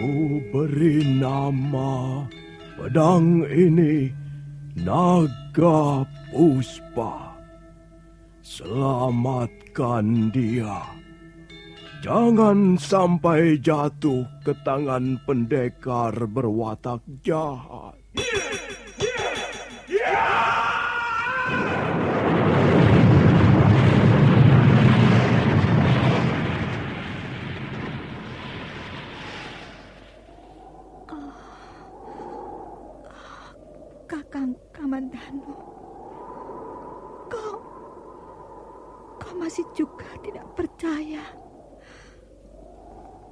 Ku beri nama pedang ini Naga Puspa. Selamatkan dia. Jangan sampai jatuh ke tangan pendekar berwatak jahat. Kakang Kamandanu, kau masih juga tidak percaya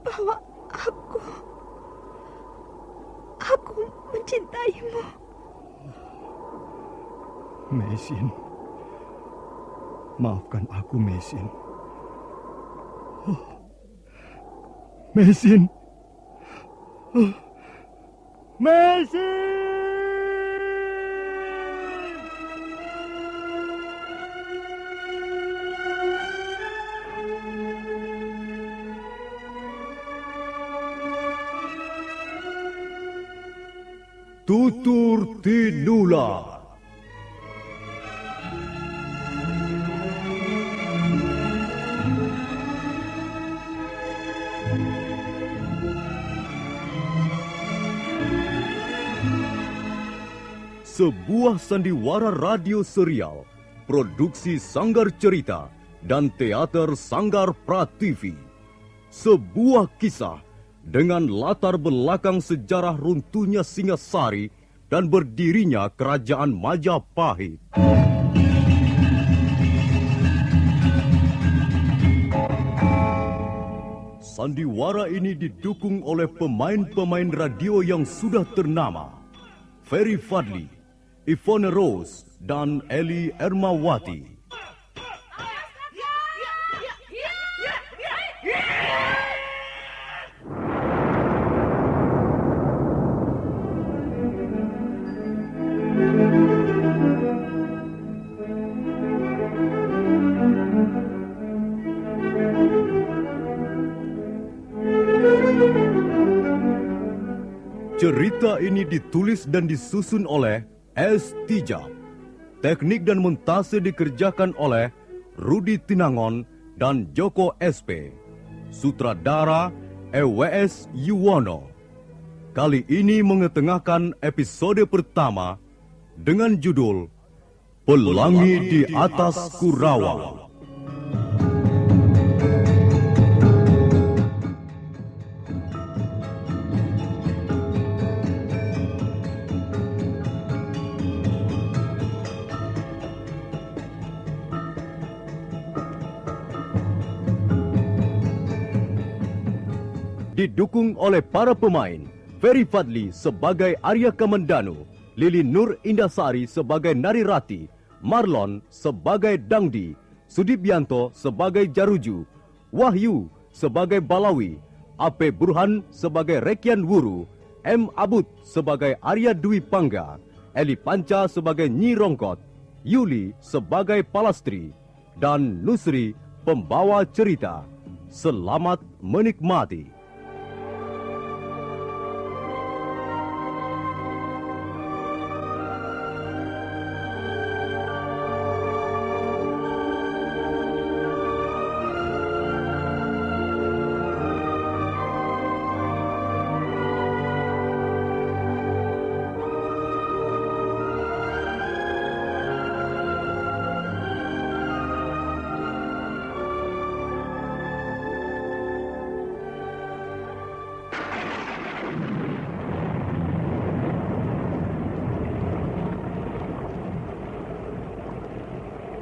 bahwa aku mencintaimu. Mesin, maafkan aku, Mesin. Mesin, Mesin. Tutur Tinula. Sebuah sandiwara radio serial, produksi Sanggar Cerita dan teater Sanggar Prativi. Sebuah kisah dengan latar belakang sejarah runtuhnya Singasari dan berdirinya Kerajaan Majapahit. Sandiwara ini didukung oleh pemain-pemain radio yang sudah ternama. Ferry Fadli, Ivone Rose, dan Eli Ermawati. Cerita ini ditulis dan disusun oleh S. Tijab. Teknik dan montase dikerjakan oleh Rudi Tinangon dan Joko SP. Sutradara EWS Yuwono. Kali ini mengetengahkan episode pertama dengan judul Pelangi di Atas Kurawa. Didukung oleh para pemain, Ferry Fadli sebagai Arya Kamandanu, Lili Nur Indasari sebagai Narirati, Marlon sebagai Dangdi, Sudibianto sebagai Jaruju, Wahyu sebagai Balawi, Ape Burhan sebagai Rekian Wuru, M. Abud sebagai Arya Dwi Pangga, Eli Panca sebagai Nyi Rongkot, Yuli sebagai Palastri, dan Nusri pembawa cerita. Selamat menikmati.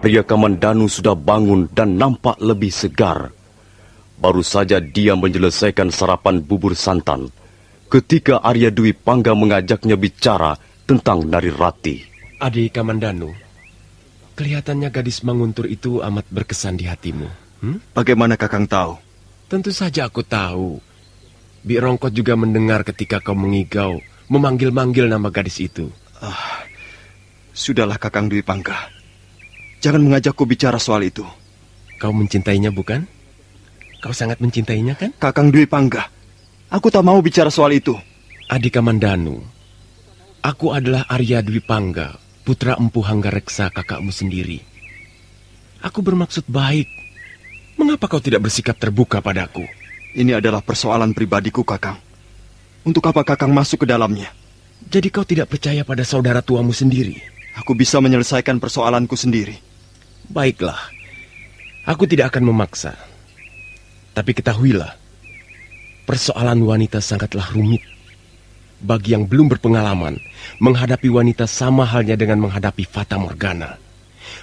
Arya Kamandanu sudah bangun dan nampak lebih segar. Baru saja dia menyelesaikan sarapan bubur santan ketika Arya Dwi Pangga mengajaknya bicara tentang Narirati. Adi Kamandanu, kelihatannya gadis Manguntur itu amat berkesan di hatimu. Bagaimana Kakang tahu? Tentu saja aku tahu. Bi Rongkot juga mendengar ketika kau mengigau, memanggil-manggil nama gadis itu. Sudahlah Kakang Dwi Pangga. Jangan mengajakku bicara soal itu. Kau mencintainya bukan? Kau sangat mencintainya kan? Kakang Dwi Pangga, Aku tak mau bicara soal itu. Adik Kamandanu, aku adalah Arya Dwi Pangga, putra Empu Hanggareksa kakakmu sendiri. Aku bermaksud baik. Mengapa kau tidak bersikap terbuka padaku? Ini adalah persoalan pribadiku, Kakang. Untuk apa Kakang masuk ke dalamnya? Jadi kau tidak percaya pada saudara tuamu sendiri? Aku bisa menyelesaikan persoalanku sendiri. Baiklah, aku tidak akan memaksa. Tapi ketahuilah, persoalan wanita sangatlah rumit. Bagi yang belum berpengalaman, menghadapi wanita sama halnya dengan menghadapi Fata Morgana.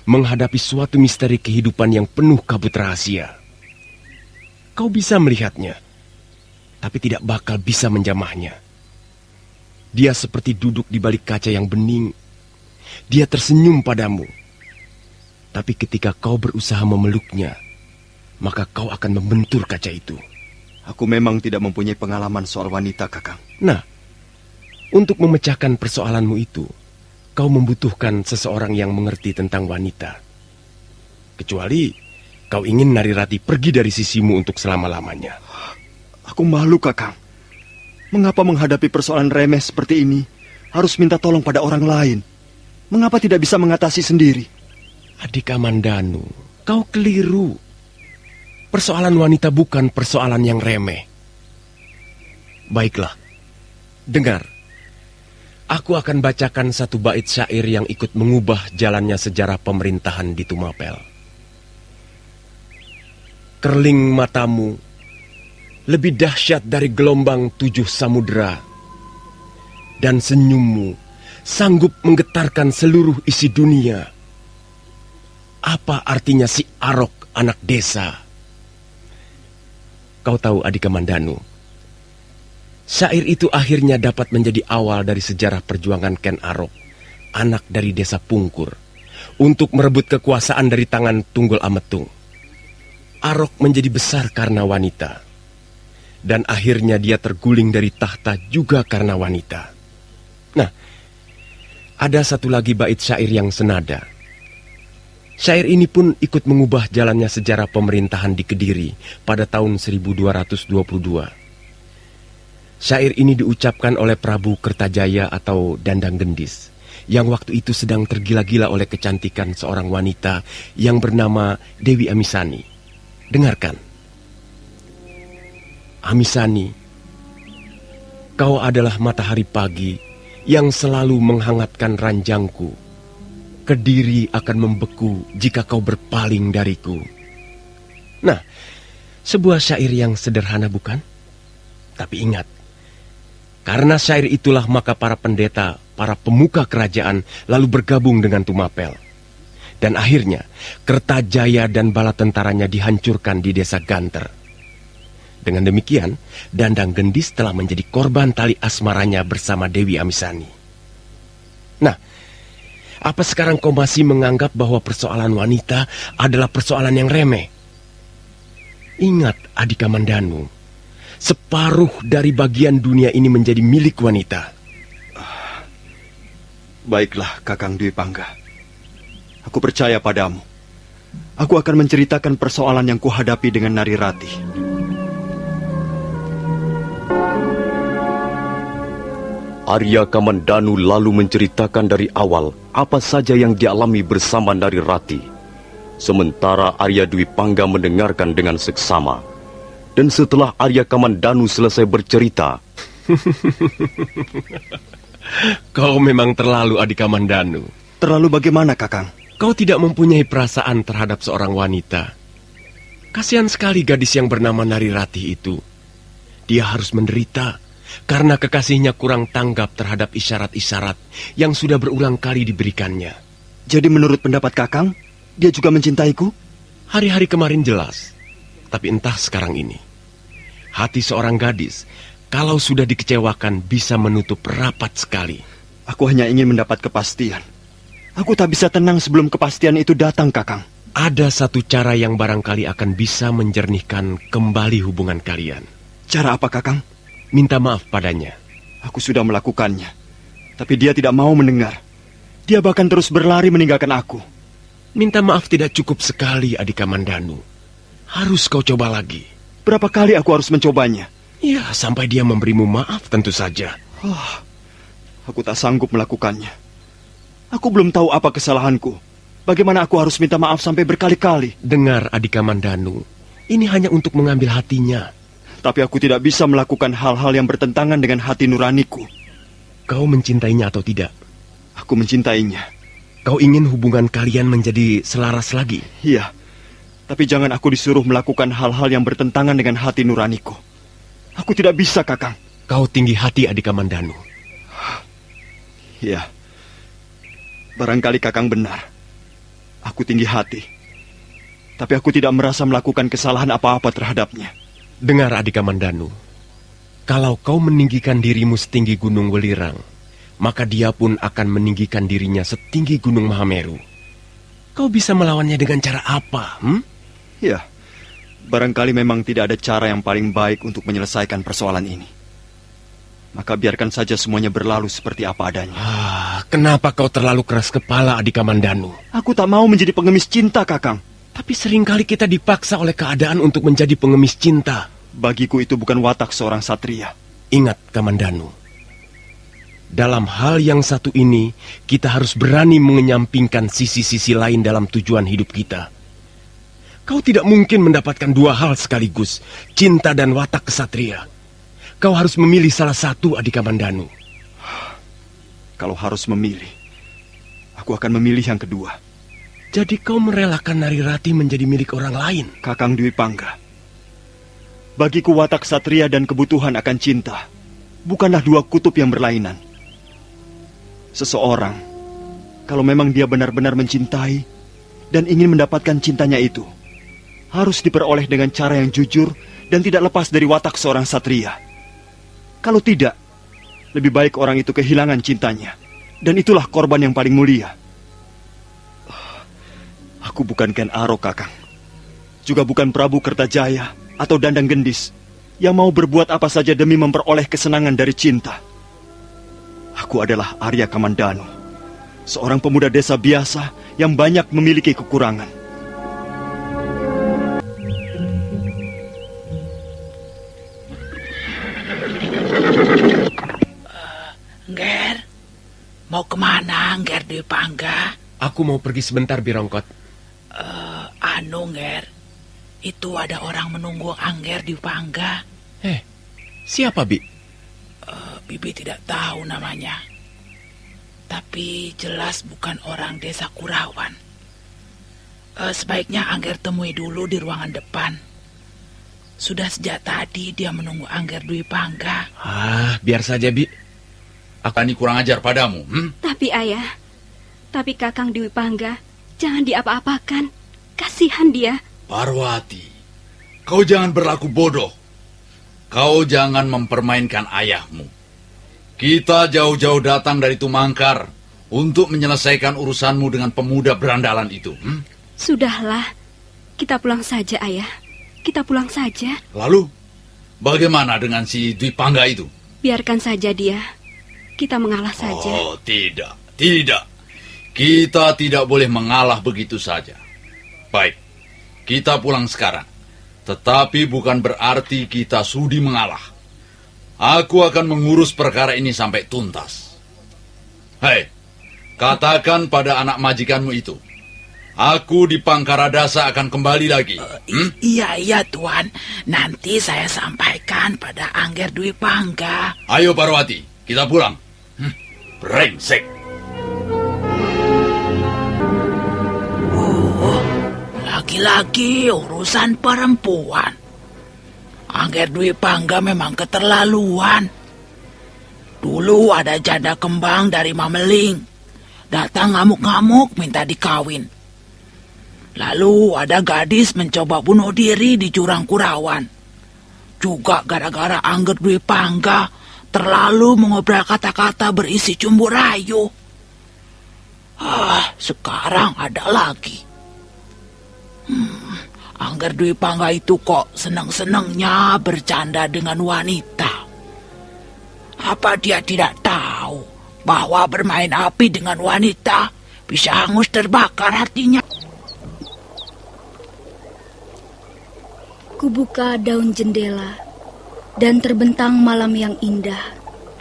Menghadapi suatu misteri kehidupan yang penuh kabut rahasia. Kau bisa melihatnya, tapi tidak bakal bisa menjamahnya. Dia seperti duduk di balik kaca yang bening. Dia tersenyum padamu. Tapi ketika kau berusaha memeluknya, maka kau akan membentur kaca itu. Aku memang tidak mempunyai pengalaman soal wanita, Kakang. Nah, untuk memecahkan persoalanmu itu, kau membutuhkan seseorang yang mengerti tentang wanita. Kecuali kau ingin Narirati pergi dari sisimu untuk selama-lamanya. Aku malu, Kakang. Mengapa menghadapi persoalan remeh seperti ini harus minta tolong pada orang lain? Mengapa tidak bisa mengatasi sendiri? Adik Kamandanu, kau keliru. Persoalan wanita bukan persoalan yang remeh. Baiklah, dengar. Aku akan bacakan satu bait syair yang ikut mengubah jalannya sejarah pemerintahan di Tumapel. Kerling matamu lebih dahsyat dari gelombang 7 samudera, dan senyummu sanggup menggetarkan seluruh isi dunia. Apa artinya si Arok anak desa? Kau tahu Adik Kamandanu, syair itu akhirnya dapat menjadi awal dari sejarah perjuangan Ken Arok, anak dari desa Pungkur, untuk merebut kekuasaan dari tangan Tunggul Ametung. Arok menjadi besar karena wanita, dan akhirnya dia terguling dari tahta juga karena wanita. Nah, ada satu lagi bait syair yang senada. Syair ini pun ikut mengubah jalannya sejarah pemerintahan di Kediri pada tahun 1222. Syair ini diucapkan oleh Prabu Kertajaya atau Dandang Gendis, yang waktu itu sedang tergila-gila oleh kecantikan seorang wanita yang bernama Dewi Amisani. Dengarkan. Amisani, kau adalah matahari pagi yang selalu menghangatkan ranjangku. Kediri akan membeku jika kau berpaling dariku. Nah, sebuah syair yang sederhana bukan? Tapi ingat, karena syair itulah maka para pendeta, para pemuka kerajaan lalu bergabung dengan Tumapel. Dan akhirnya, Kertajaya dan bala tentaranya dihancurkan di desa Ganter. Dengan demikian, Dandang Gendis telah menjadi korban tali asmaranya bersama Dewi Amisani. Nah, apa sekarang kau masih menganggap bahwa persoalan wanita adalah persoalan yang remeh? Ingat, Adik Kamandanu, separuh dari bagian dunia ini menjadi milik wanita. Baiklah, Kakang Dwi Pangga. Aku percaya padamu. Aku akan menceritakan persoalan yang kuhadapi dengan Narirati. Arya Kamandanu lalu menceritakan dari awal apa saja yang dialami bersama Narirati. Sementara Arya Dwi Pangga mendengarkan dengan seksama. Dan setelah Arya Kamandanu selesai bercerita, Kau memang terlalu, Adik Kamandanu. Terlalu bagaimana, Kakang? Kau tidak mempunyai perasaan terhadap seorang wanita. Kasihan sekali gadis yang bernama Narirati itu. Dia harus menderita karena kekasihnya kurang tanggap terhadap isyarat-isyarat yang sudah berulang kali diberikannya. Jadi menurut pendapat Kakang, dia juga mencintaiku? Hari-hari kemarin jelas, tapi entah sekarang ini. Hati seorang gadis, kalau sudah dikecewakan, bisa menutup rapat sekali. Aku hanya ingin mendapat kepastian. Aku tak bisa tenang sebelum kepastian itu datang, Kakang. Ada satu cara yang barangkali akan bisa menjernihkan kembali hubungan kalian. Cara apa, Kakang? Minta maaf padanya. Aku sudah melakukannya, tapi dia tidak mau mendengar. Dia bahkan terus berlari meninggalkan aku. Minta maaf tidak cukup sekali, Adik Kamandanu. Harus kau coba lagi. Berapa kali aku harus mencobanya? Ya, sampai dia memberimu maaf tentu saja. Aku tak sanggup melakukannya. Aku belum tahu apa kesalahanku. Bagaimana aku harus minta maaf sampai berkali-kali? Dengar, Adik Kamandanu, ini hanya untuk mengambil hatinya. Tapi aku tidak bisa melakukan hal-hal yang bertentangan dengan hati nuraniku. Kau mencintainya atau tidak? Aku mencintainya. Kau ingin hubungan kalian menjadi selaras lagi? Iya, tapi jangan aku disuruh melakukan hal-hal yang bertentangan dengan hati nuraniku. Aku tidak bisa, Kakang. Kau tinggi hati, Adik Kamandanu. Iya, barangkali Kakang benar. Aku tinggi hati. Tapi aku tidak merasa melakukan kesalahan apa-apa terhadapnya. Dengar, Adik Kamandanu. Kalau kau meninggikan dirimu setinggi Gunung Welirang, maka dia pun akan meninggikan dirinya setinggi Gunung Mahameru. Kau bisa melawannya dengan cara apa? Ya, barangkali memang tidak ada cara yang paling baik untuk menyelesaikan persoalan ini. Maka biarkan saja semuanya berlalu seperti apa adanya. Kenapa kau terlalu keras kepala, Adik Kamandanu? Aku tak mau menjadi pengemis cinta, Kakang. Tapi seringkali kita dipaksa oleh keadaan untuk menjadi pengemis cinta. Bagiku itu bukan watak seorang satria. Ingat, Kamandanu. Dalam hal yang satu ini, kita harus berani mengenyampingkan sisi-sisi lain dalam tujuan hidup kita. Kau tidak mungkin mendapatkan dua hal sekaligus, cinta dan watak kesatria. Kau harus memilih salah satu, Adik Kamandanu. Kalau harus memilih, aku akan memilih yang kedua. Jadi kau merelakan Narirati menjadi milik orang lain? Kakang Dwi Pangga, bagiku watak satria dan kebutuhan akan cinta bukanlah dua kutub yang berlainan. Seseorang, kalau memang dia benar-benar mencintai dan ingin mendapatkan cintanya itu, harus diperoleh dengan cara yang jujur dan tidak lepas dari watak seorang satria. Kalau tidak, lebih baik orang itu kehilangan cintanya. Dan itulah korban yang paling mulia. Aku bukan Ken Arok, Kakang. Juga bukan Prabu Kertajaya atau Dandang Gendis yang mau berbuat apa saja demi memperoleh kesenangan dari cinta. Aku adalah Arya Kamandanu, seorang pemuda desa biasa yang banyak memiliki kekurangan. Ngger, mau kemana Ngger Dwi Pangga? Aku mau pergi sebentar, Birongkot. Ngger, itu ada orang menunggu Angger Dwi Pangga. Siapa, Bi? Bibi tidak tahu namanya. Tapi jelas bukan orang desa Kurawan. Sebaiknya Angger temui dulu di ruangan depan. Sudah sejak tadi dia menunggu Angger Dwi Pangga. Biar saja, Bi. Akan kurang ajar padamu. Tapi Ayah, tapi Kakang Dwi Pangga, jangan diapa-apakan. Kasihan dia. Parwati, kau jangan berlaku bodoh. Kau jangan mempermainkan ayahmu. Kita jauh-jauh datang dari Tumangkar untuk menyelesaikan urusanmu dengan pemuda berandalan itu. Sudahlah, kita pulang saja, Ayah. Kita pulang saja. Lalu, bagaimana dengan si Dwi Pangga itu? Biarkan saja dia. Kita mengalah saja. Oh, tidak. Kita tidak boleh mengalah begitu saja. Baik, kita pulang sekarang. Tetapi bukan berarti kita sudi mengalah. Aku akan mengurus perkara ini sampai tuntas. Hei, katakan pada anak majikanmu itu, aku di Pangkaradasa akan kembali lagi. Iya, Tuan. Nanti saya sampaikan pada Angger Dwi Pangga. Ayo Parwati, kita pulang. Brengsek. Lagi-lagi urusan perempuan. Angger Dwi Pangga memang keterlaluan. Dulu ada janda kembang dari Mameling. Datang ngamuk-ngamuk minta dikawin. Lalu ada gadis mencoba bunuh diri di jurang Kurawan. Juga gara-gara Angger Dwi Pangga terlalu mengobrol kata-kata berisi cumbu rayu. Sekarang ada lagi. Angger Dwi Pangga itu kok senang-senangnya bercanda dengan wanita. Apa dia tidak tahu bahwa bermain api dengan wanita bisa hangus terbakar hatinya? Kubuka daun jendela, dan terbentang malam yang indah,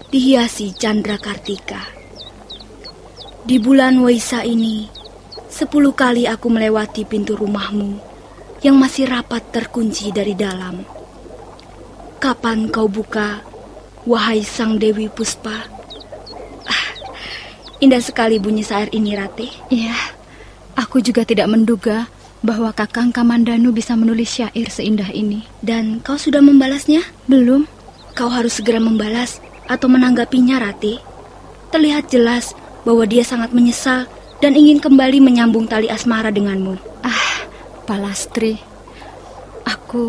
dihiasi candra kartika. Di bulan Waisak ini, 10 kali aku melewati pintu rumahmu yang masih rapat terkunci dari dalam. Kapan kau buka, wahai Sang Dewi Puspa? Indah sekali bunyi syair ini, Ratih. Iya, aku juga tidak menduga bahwa Kakang Kamandanu bisa menulis syair seindah ini. Dan kau sudah membalasnya? Belum. Kau harus segera membalas atau menanggapinya, Ratih. Terlihat jelas bahwa dia sangat menyesal dan ingin kembali menyambung tali asmara denganmu. Palastri, aku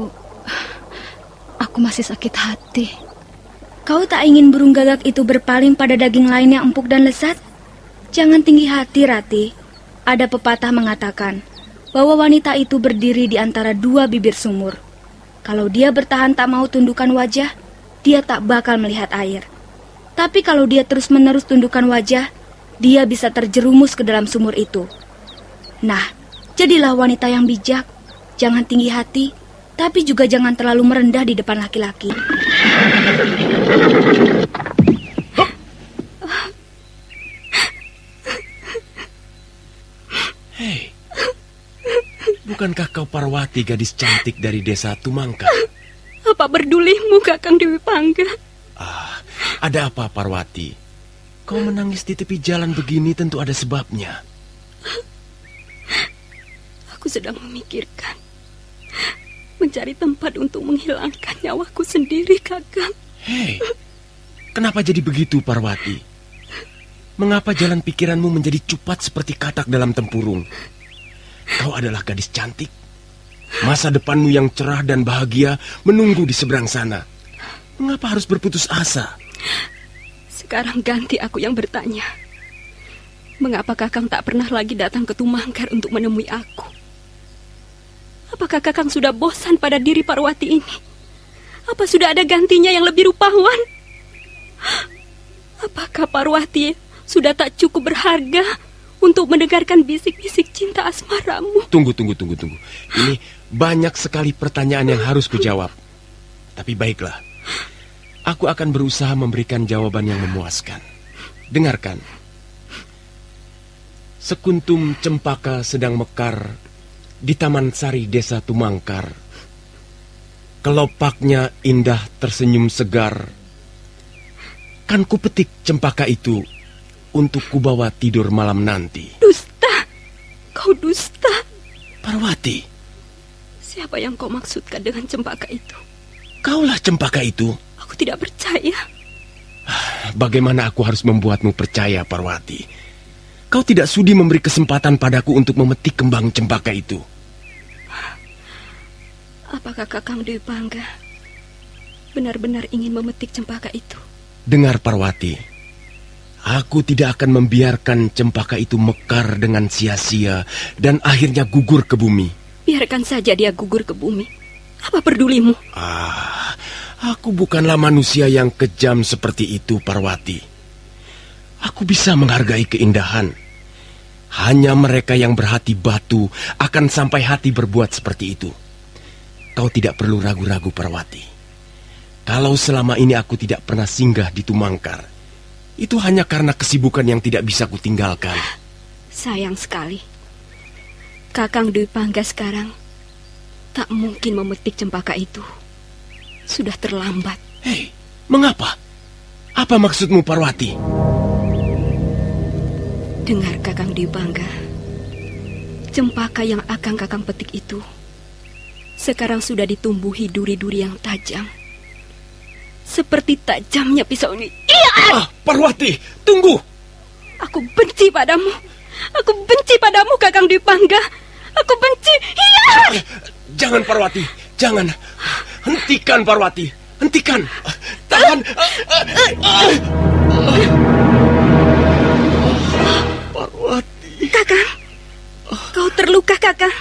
masih sakit hati. Kau tak ingin burung gagak itu berpaling pada daging lain yang empuk dan lezat? Jangan tinggi hati, Ratih. Ada pepatah mengatakan bahwa wanita itu berdiri di antara 2 bibir sumur. Kalau dia bertahan tak mau tundukkan wajah, dia tak bakal melihat air. Tapi kalau dia terus-menerus tundukkan wajah, dia bisa terjerumus ke dalam sumur itu. Nah, jadilah wanita yang bijak. Jangan tinggi hati, tapi juga jangan terlalu merendah di depan laki-laki. Hei, bukankah kau Parwati, gadis cantik dari desa Tumangkar? Apa berdulimu, Kakang Dewi Pangga? Ada apa, Parwati? Kau menangis di tepi jalan begini tentu ada sebabnya. Aku sedang memikirkan mencari tempat untuk menghilangkan nyawaku sendiri, Kakang. Hei, kenapa jadi begitu, Parwati? Mengapa jalan pikiranmu menjadi cupat seperti katak dalam tempurung? Kau adalah gadis cantik. Masa depanmu yang cerah dan bahagia menunggu di seberang sana. Mengapa harus berputus asa? Sekarang ganti aku yang bertanya. Mengapa Kakang tak pernah lagi datang ke Tumangkar untuk menemui aku? Apakah Kakang sudah bosan pada diri Parwati ini? Apa sudah ada gantinya yang lebih rupawan? Apakah Parwati sudah tak cukup berharga untuk mendengarkan bisik-bisik cinta asmaramu? Tunggu. Ini banyak sekali pertanyaan yang harus kujawab. Tapi baiklah, aku akan berusaha memberikan jawaban yang memuaskan. Dengarkan. Sekuntum cempaka sedang mekar di Taman Sari Desa Tumangkar. Kelopaknya indah tersenyum segar. Kan ku petik cempaka itu untuk kubawa tidur malam nanti. Dusta! Kau dusta! Parwati, Siapa yang kau maksudkan dengan cempaka itu? kaulah cempaka itu. Aku tidak percaya. Bagaimana aku harus membuatmu percaya, Parwati? Kau tidak sudi memberi kesempatan padaku untuk memetik kembang cempaka itu. Apakah Kakang Dewi Pangga benar-benar ingin memetik cempaka itu? Dengar, Parwati. Aku tidak akan membiarkan cempaka itu mekar dengan sia-sia dan akhirnya gugur ke bumi. Biarkan saja dia gugur ke bumi. Apa pedulimu? Aku bukanlah manusia yang kejam seperti itu, Parwati. Aku bisa menghargai keindahan. Hanya mereka yang berhati batu akan sampai hati berbuat seperti itu. Kau tidak perlu ragu-ragu, Parwati. Kalau selama ini aku tidak pernah singgah di Tumangkar, itu hanya karena kesibukan yang tidak bisa kutinggalkan. Sayang sekali. Kakang Dewi Pangga sekarang tak mungkin memetik cempaka itu. Sudah terlambat. Hei, mengapa? Apa maksudmu, Parwati? Dengar, Kakang Dewi Pangga. Cempaka yang akan Kakang petik itu sekarang sudah ditumbuhi duri-duri yang tajam. Seperti tajamnya pisau ini. Iya! Parwati, tunggu! Aku benci padamu. Aku benci padamu, Kakang Dewi Pangga. Aku benci. Iya! Jangan, Parwati, jangan. Hentikan, Parwati. Hentikan. Tahan. Parwati. Kakang, kau terluka, Kakang.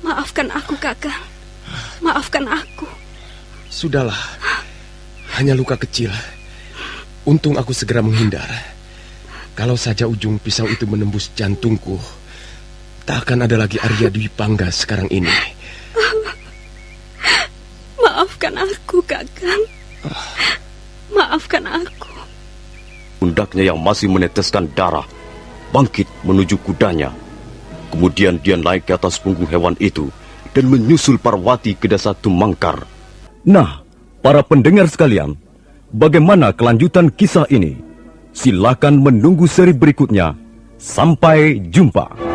Maafkan aku, Kakang. Maafkan aku. Sudahlah. Hanya luka kecil. Untung aku segera menghindar. Kalau saja ujung pisau itu menembus jantungku, tak akan ada lagi Arya Dwi Pangga sekarang ini. Maafkan Pundaknya yang masih meneteskan darah bangkit menuju kudanya. Kemudian dia naik ke atas punggung hewan itu dan menyusul Parwati ke desa Tumangkar. Nah, para pendengar sekalian, bagaimana kelanjutan kisah ini? Silakan menunggu seri berikutnya. Sampai jumpa.